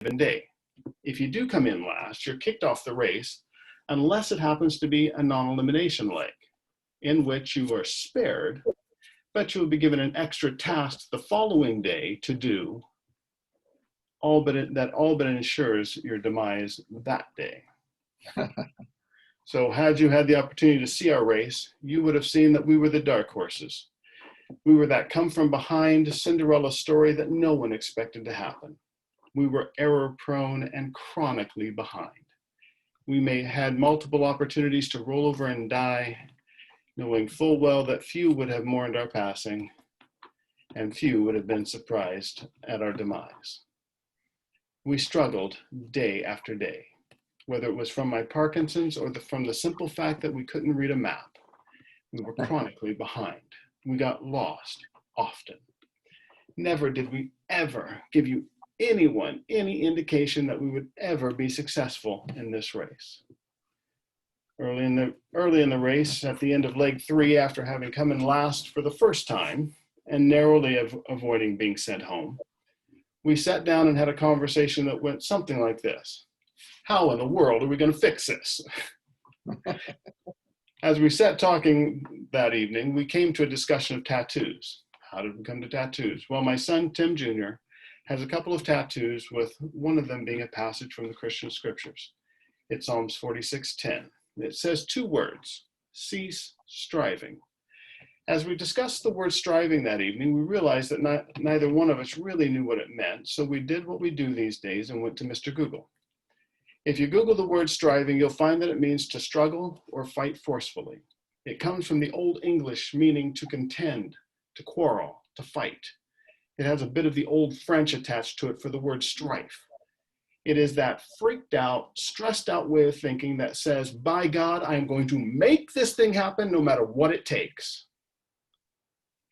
given day. If you do come in last, you're kicked off the race unless it happens to be a non-elimination leg, in which you are spared, but you will be given an extra task the following day to do, that all but ensures your demise that day. So had you had the opportunity to see our race, you would have seen that we were the dark horses. We were that come from behind Cinderella story that no one expected to happen. We were error prone and chronically behind. We may have had multiple opportunities to roll over and die, knowing full well that few would have mourned our passing and few would have been surprised at our demise. We struggled day after day, whether it was from my Parkinson's or from the simple fact that we couldn't read a map. We were chronically behind. We got lost often. Never did we ever give you anyone any indication that we would ever be successful in this race. Early in the race, at the end of leg 3, after having come in last for the first time and narrowly avoiding being sent home, we sat down and had a conversation that went something like this. How in the world are we going to fix this? As we sat talking that evening, we came to a discussion of tattoos. How did we come to tattoos? Well, my son, Tim Jr., has a couple of tattoos, with one of them being a passage from the Christian scriptures. It's Psalms 46:10. It says 2 words, cease striving. As we discussed the word striving that evening, we realized that neither one of us really knew what it meant, so we did what we do these days and went to Mr. Google. If you Google the word striving, you'll find that it means to struggle or fight forcefully. It comes from the Old English meaning to contend, to quarrel, to fight. It has a bit of the Old French attached to it for the word strife. It is that freaked out, stressed out way of thinking that says, by God, I'm going to make this thing happen no matter what it takes.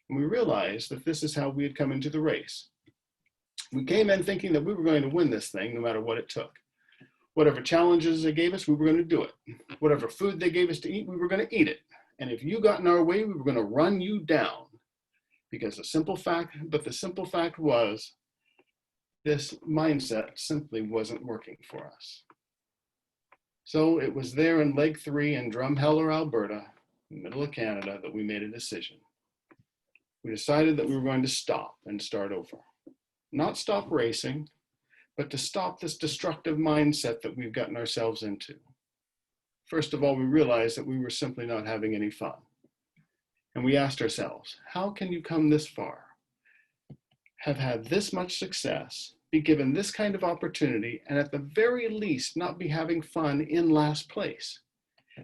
And we realized that this is how we had come into the race. We came in thinking that we were going to win this thing no matter what it took. Whatever challenges they gave us, we were going to do it. Whatever food they gave us to eat, we were going to eat it. And if you got in our way, we were going to run you down. Because the simple fact was, this mindset simply wasn't working for us. So it was there in leg 3 in Drumheller, Alberta, in the middle of Canada, that we made a decision. We decided that we were going to stop and start over. Not stop racing, but to stop this destructive mindset that we've gotten ourselves into. First of all, we realized that we were simply not having any fun. And we asked ourselves, how can you come this far, have had this much success, be given this kind of opportunity, and at the very least not be having fun in last place?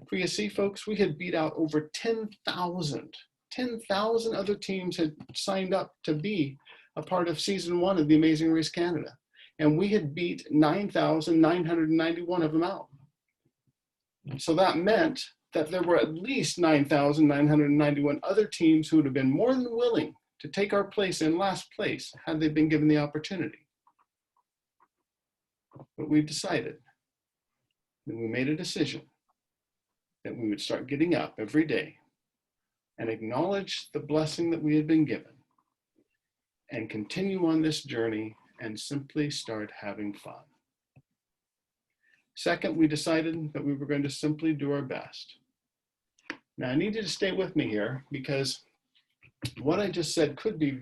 For you see, folks, we had beat out over 10,000 other teams had signed up to be a part of season 1 of the Amazing Race Canada. And we had beat 9,991 of them out. So that meant that there were at least 9,991 other teams who would have been more than willing to take our place in last place had they been given the opportunity. But we decided, and we made a decision, that we would start getting up every day and acknowledge the blessing that we had been given and continue on this journey and simply start having fun. Second, we decided that we were going to simply do our best. Now, I need you to stay with me here, because what I just said could be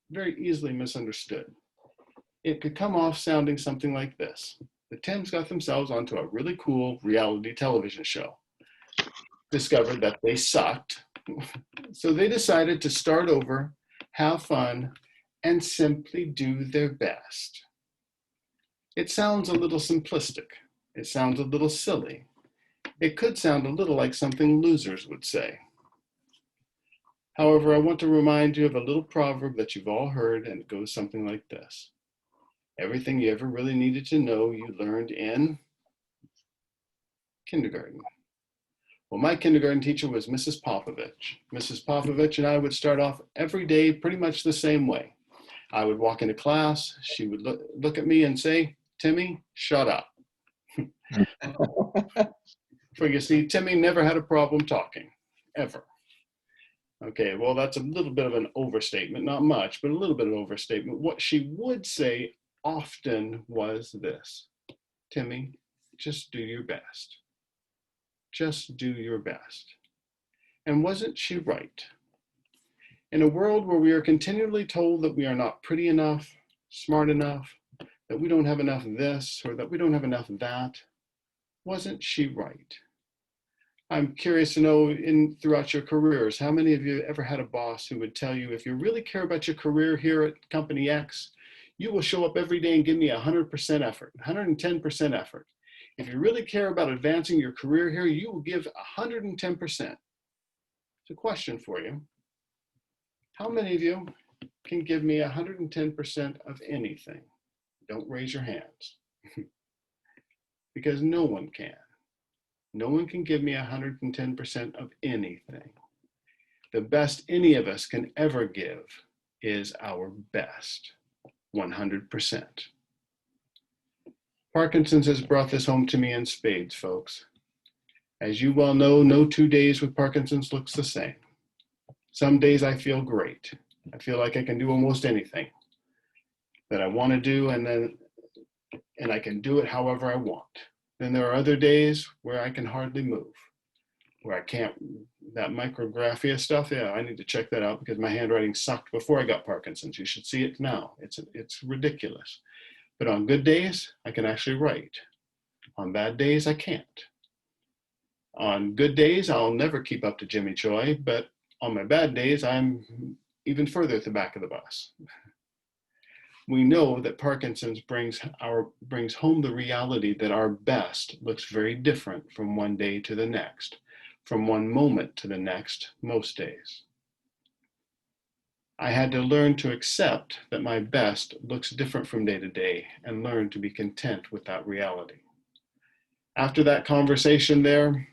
very easily misunderstood. It could come off sounding something like this. The Tims got themselves onto a really cool reality television show, discovered that they sucked, so they decided to start over, have fun, and simply do their best. It sounds a little simplistic. It sounds a little silly. It could sound a little like something losers would say. However, I want to remind you of a little proverb that you've all heard, and it goes something like this. Everything you ever really needed to know, you learned in kindergarten. Well, my kindergarten teacher was Mrs. Popovich. Mrs. Popovich and I would start off every day pretty much the same way. I would walk into class, she would look at me and say, Timmy, shut up. For you see, Timmy never had a problem talking, ever. Okay, well, that's a little bit of an overstatement, not much, but a little bit of an overstatement. What she would say often was this: Timmy, just do your best. Just do your best. And wasn't she right? In a world where we are continually told that we are not pretty enough, smart enough, that we don't have enough of this, or that we don't have enough of that, wasn't she right? I'm curious to know, throughout your careers, how many of you ever had a boss who would tell you, if you really care about your career here at Company X, you will show up every day and give me 100% effort, 110% effort. If you really care about advancing your career here, you will give 110%. It's a question for you. How many of you can give me 110% of anything? Don't raise your hands. Because no one can. No one can give me 110% of anything. The best any of us can ever give is our best, 100%. Parkinson's has brought this home to me in spades, folks. As you well know, no 2 days with Parkinson's looks the same. Some days I feel great. I feel like I can do almost anything that I want to do, and I can do it however I want. Then there are other days where I can hardly move, where I can't, that micrographia stuff, yeah, I need to check that out because my handwriting sucked before I got Parkinson's. You should see it now. It's ridiculous. But on good days, I can actually write. On bad days, I can't. On good days, I'll never keep up to Jimmy Choi, but on my bad days, I'm even further at the back of the bus. We know that Parkinson's brings home the reality that our best looks very different from one day to the next, from one moment to the next, most days. I had to learn to accept that my best looks different from day to day and learn to be content with that reality. After that conversation there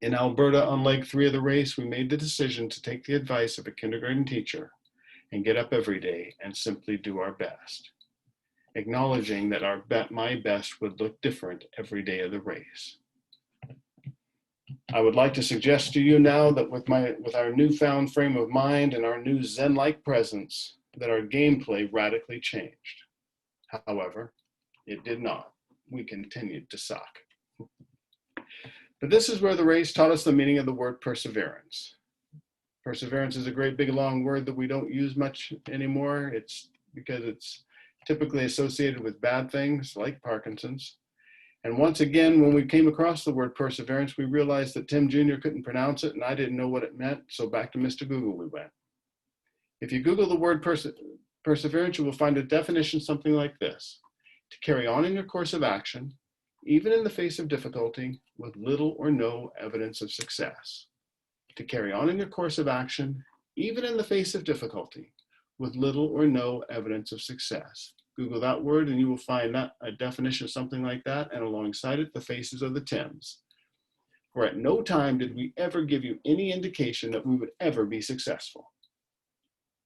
in Alberta on leg 3 of the race, we made the decision to take the advice of a kindergarten teacher and get up every day and simply do our best, acknowledging that my best would look different every day of the race. I would like to suggest to you now that with our newfound frame of mind and our new Zen-like presence, that our gameplay radically changed. However, it did not. We continued to suck. But this is where the race taught us the meaning of the word perseverance. Perseverance is a great big long word that we don't use much anymore. It's because it's typically associated with bad things like Parkinson's. And once again, when we came across the word perseverance, we realized that Tim Jr. couldn't pronounce it and I didn't know what it meant. So back to Mr. Google we went. If you Google the word perseverance, you will find a definition something like this: to carry on in your course of action, even in the face of difficulty, with little or no evidence of success. To carry on in your course of action, even in the face of difficulty, with little or no evidence of success. Google that word and you will find that a definition of something like that, and alongside it, the faces of the Tims. For at no time did we ever give you any indication that we would ever be successful.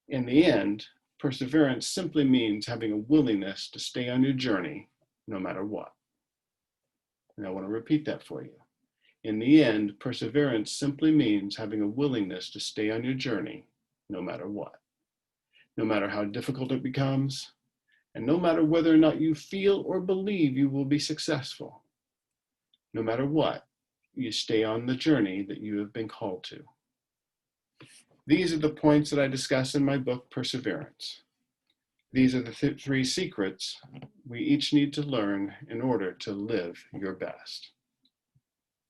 In the end, perseverance simply means having a willingness to stay on your journey no matter what. And I want to repeat that for you. In the end, perseverance simply means having a willingness to stay on your journey no matter what. No matter how difficult it becomes, and no matter whether or not you feel or believe you will be successful. No matter what, you stay on the journey that you have been called to. These are the points that I discuss in my book, Perseverance. These are the 3 secrets we each need to learn in order to live your best.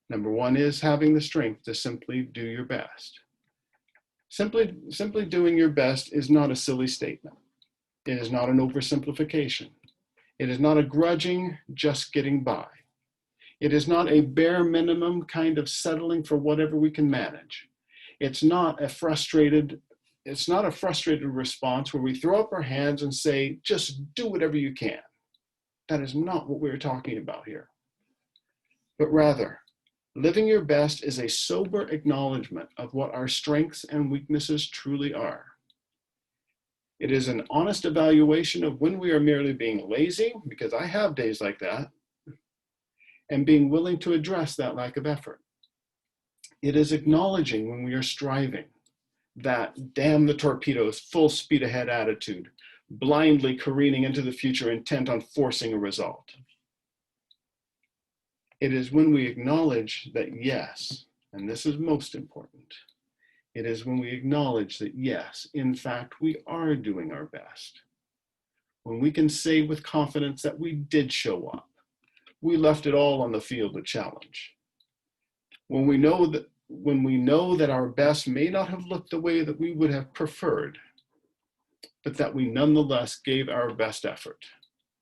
Number 1 is having the strength to simply do your best. Simply doing your best is not a silly statement. It is not an oversimplification. It is not a grudging, just getting by. It is not a bare minimum kind of settling for whatever we can manage. It's not a frustrated response where we throw up our hands and say, just do whatever you can. That is not what we're talking about here. But rather, living your best is a sober acknowledgement of what our strengths and weaknesses truly are. It is an honest evaluation of when we are merely being lazy, because I have days like that, and being willing to address that lack of effort. It is acknowledging when we are striving, that damn the torpedoes, full speed ahead attitude, blindly careening into the future, intent on forcing a result. It is when we acknowledge that yes, and this is most important, it is when we acknowledge that yes, in fact, we are doing our best. When we can say with confidence that we did show up, we left it all on the field of challenge. When we know that our best may not have looked the way that we would have preferred, but that we nonetheless gave our best effort.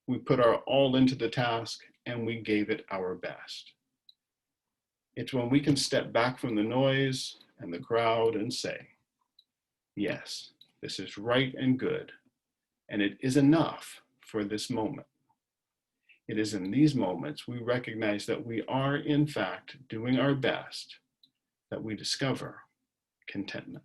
We put our all into the task and we gave it our best. It's when we can step back from the noise and the crowd and say, yes, this is right and good, and it is enough for this moment. It is in these moments we recognize that we are, in fact, doing our best, that we discover contentment.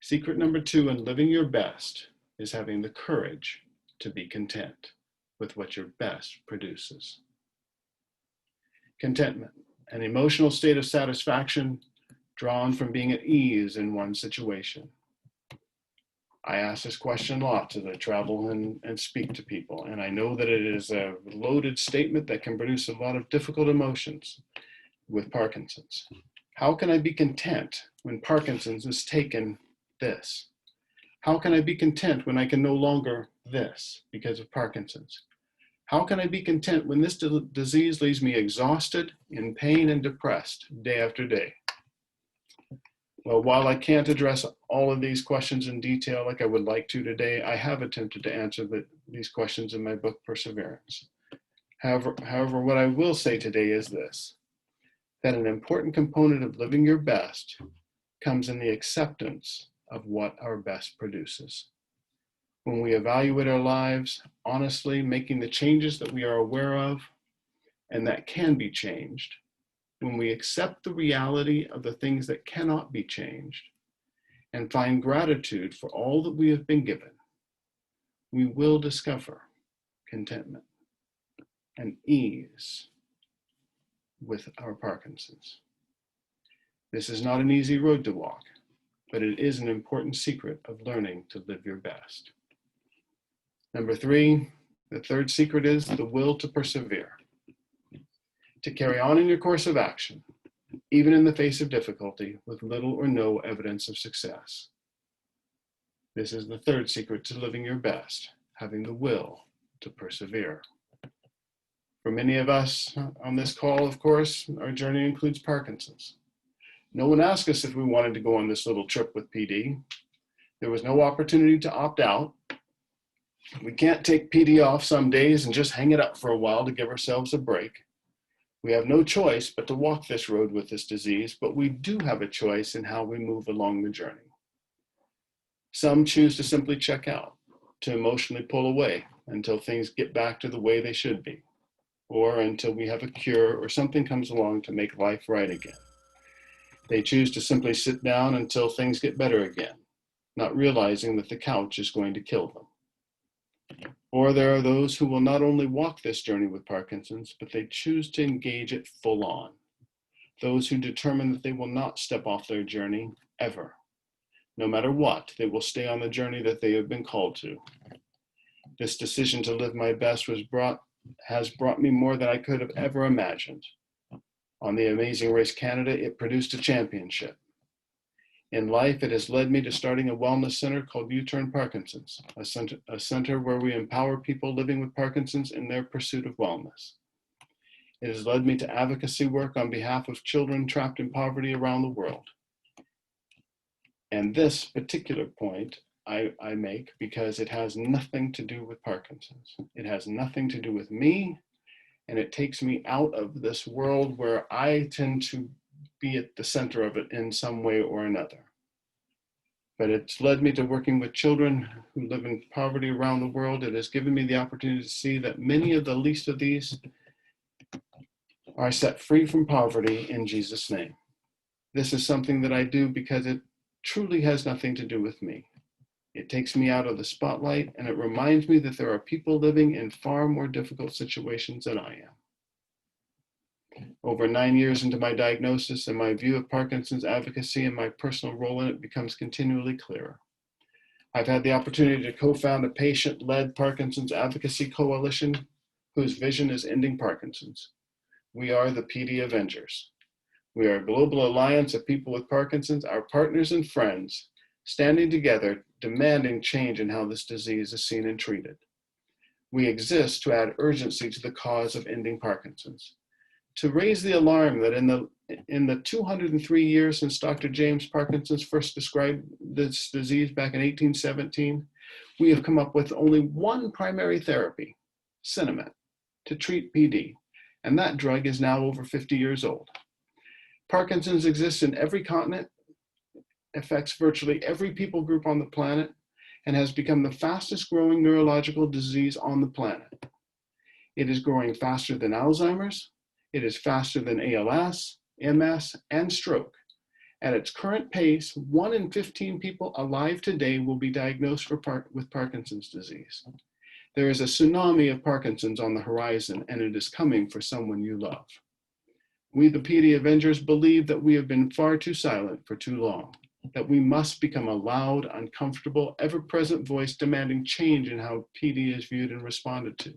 Secret number 2 in living your best is having the courage to be content with what your best produces. Contentment, an emotional state of satisfaction drawn from being at ease in one situation. I ask this question a lot as I travel and speak to people, and I know that it is a loaded statement that can produce a lot of difficult emotions with Parkinson's. How can I be content when Parkinson's has taken this? How can I be content when I can no longer this because of Parkinson's? How can I be content when this disease leaves me exhausted, in pain, and depressed day after day? Well, while I can't address all of these questions in detail like I would like to today, I have attempted to answer these questions in my book, Perseverance. However, what I will say today is this, that an important component of living your best comes in the acceptance of what our best produces. When we evaluate our lives honestly, making the changes that we are aware of and that can be changed, when we accept the reality of the things that cannot be changed and find gratitude for all that we have been given, we will discover contentment and ease with our Parkinson's. This is not an easy road to walk, but it is an important secret of learning to live your best. Number 3, the third secret is the will to persevere. To carry on in your course of action, even in the face of difficulty, with little or no evidence of success. This is the third secret to living your best, having the will to persevere. For many of us on this call, of course, our journey includes Parkinson's. No one asked us if we wanted to go on this little trip with PD. There was no opportunity to opt out. We can't take PD off some days and just hang it up for a while to give ourselves a break. We have no choice but to walk this road with this disease, but we do have a choice in how we move along the journey. Some choose to simply check out, to emotionally pull away until things get back to the way they should be, or until we have a cure or something comes along to make life right again. They choose to simply sit down until things get better again, not realizing that the couch is going to kill them. Or there are those who will not only walk this journey with Parkinson's, but they choose to engage it full on. Those who determine that they will not step off their journey ever. No matter what, they will stay on the journey that they have been called to. This decision to live my best has brought me more than I could have ever imagined. On the Amazing Race Canada, it produced a championship. In life, it has led me to starting a wellness center called U-Turn Parkinson's, a center where we empower people living with Parkinson's in their pursuit of wellness. It has led me to advocacy work on behalf of children trapped in poverty around the world. And this particular point I make because it has nothing to do with Parkinson's. It has nothing to do with me, and it takes me out of this world where I tend to be at the center of it in some way or another. But it's led me to working with children who live in poverty around the world. It has given me the opportunity to see that many of the least of these are set free from poverty in Jesus' name. This is something that I do because it truly has nothing to do with me. It takes me out of the spotlight, and it reminds me that there are people living in far more difficult situations than I am. Over 9 years into my diagnosis, and my view of Parkinson's advocacy and my personal role in it becomes continually clearer. I've had the opportunity to co-found a patient-led Parkinson's advocacy coalition whose vision is ending Parkinson's. We are the PD Avengers. We are a global alliance of people with Parkinson's, our partners and friends, standing together, demanding change in how this disease is seen and treated. We exist to add urgency to the cause of ending Parkinson's, to raise the alarm that in the 203 years since Dr. James Parkinson's first described this disease back in 1817, we have come up with only one primary therapy, Sinemet, to treat PD, and that drug is now over 50 years old. Parkinson's exists in every continent, affects virtually every people group on the planet, and has become the fastest growing neurological disease on the planet. It is growing faster than Alzheimer's. It is faster than ALS, MS, and stroke. At its current pace, 1 in 15 people alive today will be diagnosed with Parkinson's disease. There is a tsunami of Parkinson's on the horizon, and it is coming for someone you love. We, the PD Avengers, believe that we have been far too silent for too long, that we must become a loud, uncomfortable, ever-present voice demanding change in how PD is viewed and responded to.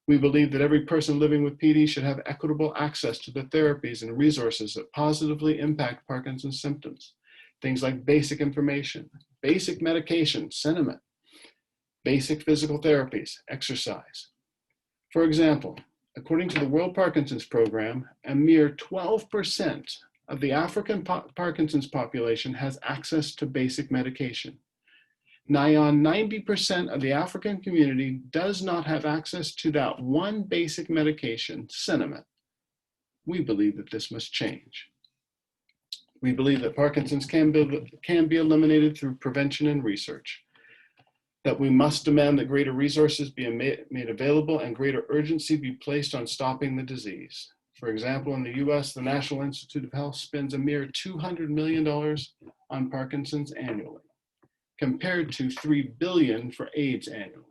We believe that every person living with PD should have equitable access to the therapies and resources that positively impact Parkinson's symptoms. Things like basic information, basic medication, Sinemet, basic physical therapies, exercise. For example, according to the World Parkinson's Program, a mere 12% of the African Parkinson's population has access to basic medication. Nigh on 90% of the African community does not have access to that one basic medication, Sinemet. We believe that this must change. We believe that Parkinson's can be eliminated through prevention and research, that we must demand that greater resources be made available and greater urgency be placed on stopping the disease. For example, in the US, the National Institute of Health spends a mere $200 million on Parkinson's annually, compared to $3 billion for AIDS annually.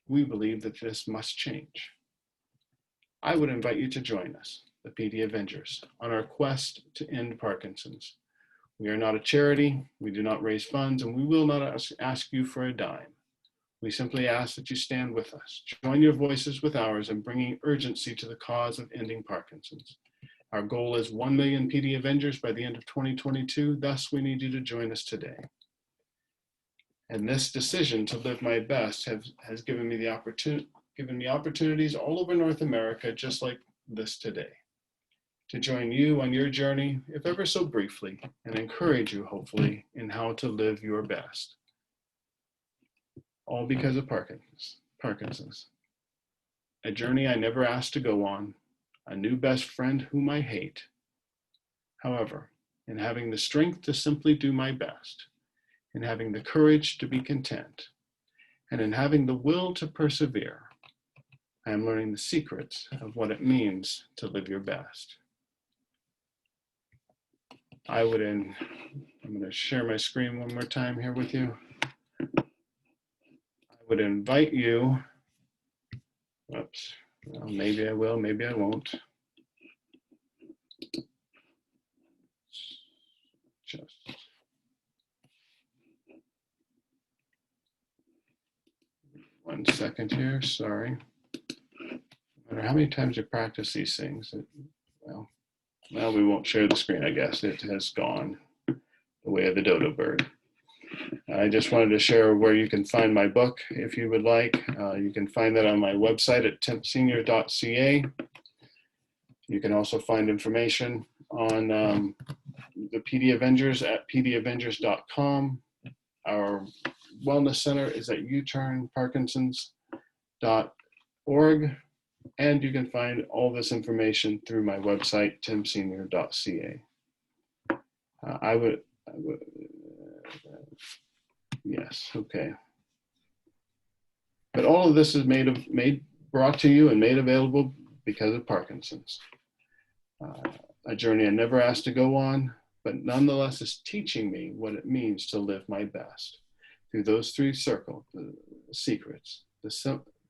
We believe that this must change. I would invite you to join us, the PD Avengers, on our quest to end Parkinson's. We are not a charity, we do not raise funds, and we will not ask you for a dime. We simply ask that you stand with us, join your voices with ours in bringing urgency to the cause of ending Parkinson's. Our goal is 1 million PD Avengers by the end of 2022, thus we need you to join us today. And this decision to live my best has given me opportunities all over North America, just like this today, to join you on your journey, if ever so briefly, and encourage you, hopefully, in how to live your best. All because of Parkinson's. A journey I never asked to go on, a new best friend whom I hate. However, in having the strength to simply do my best, in having the courage to be content, and in having the will to persevere, I am learning the secrets of what it means to live your best. I'm going to share my screen one more time here with you. I would invite you, well, maybe I will, maybe I won't. Just one second here, sorry. No matter how many times you practice these things, well, we won't share the screen, I guess. It has gone the way of the dodo bird. I just wanted to share where you can find my book, if you would like. You can find that on my website at tempsenior.ca. You can also find information on the PD Avengers at pdavengers.com. Our wellness center is at uturnparkinsons.org. And you can find all this information through my website, tempsenior.ca. Yes, okay. But all of this is brought to you and made available because of Parkinson's. A journey I never asked to go on, but nonetheless is teaching me what it means to live my best. Through those three secrets,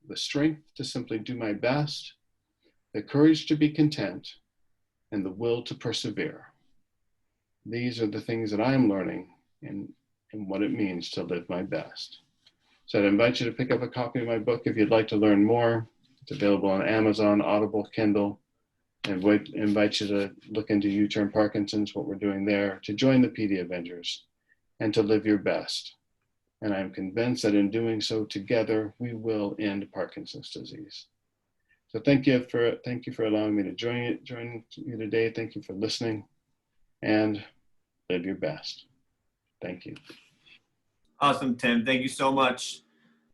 the strength to simply do my best, the courage to be content, and the will to persevere. These are the things that I'm learning in and what it means to live my best. So I'd invite you to pick up a copy of my book if you'd like to learn more. It's available on Amazon, Audible, Kindle. And would invite you to look into U-Turn Parkinson's, what we're doing there, to join the PD Avengers, and to live your best. And I'm convinced that in doing so together, we will end Parkinson's disease. So thank you for allowing me to join you today. Thank you for listening, and live your best. Thank you. Awesome, Tim. Thank you so much.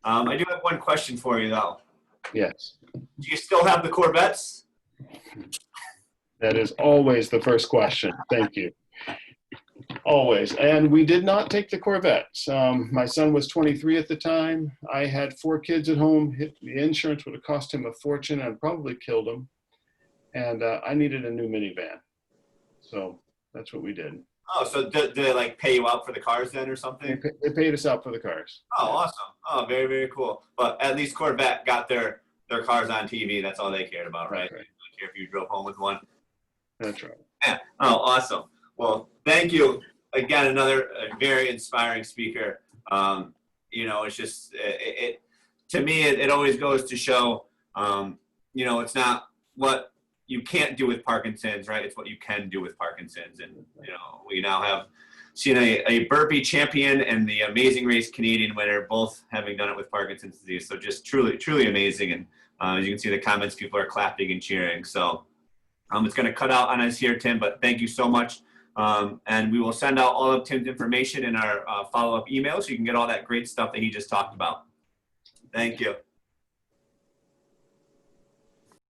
I do have one question for you, though. Yes. Do you still have the Corvettes? That is always the first question. Thank you. Always. And we did not take the Corvettes. My son was 23 at the time. I had 4 kids at home. The insurance would have cost him a fortune and probably killed him. And I needed a new minivan. So that's what we did. Oh, so did they like pay you out for the cars then or something? They paid us out for the cars. Oh, awesome. Oh, very, very cool. But at least Corvette got their cars on TV. That's all they cared about, right? They didn't care if you drove home with one. That's right. Yeah. Oh, awesome. Well, thank you. Again, another very inspiring speaker. It's just, to me, it always goes to show, it's not what you can't do with Parkinson's, right? It's what you can do with Parkinson's. And, we now have seen a burpee champion and the Amazing Race Canadian winner, both having done it with Parkinson's disease. So just truly, truly amazing. And as you can see in the comments, people are clapping and cheering. So it's going to cut out on us here, Tim, but thank you so much. And we will send out all of Tim's information in our follow-up email so you can get all that great stuff that he just talked about. Thank you.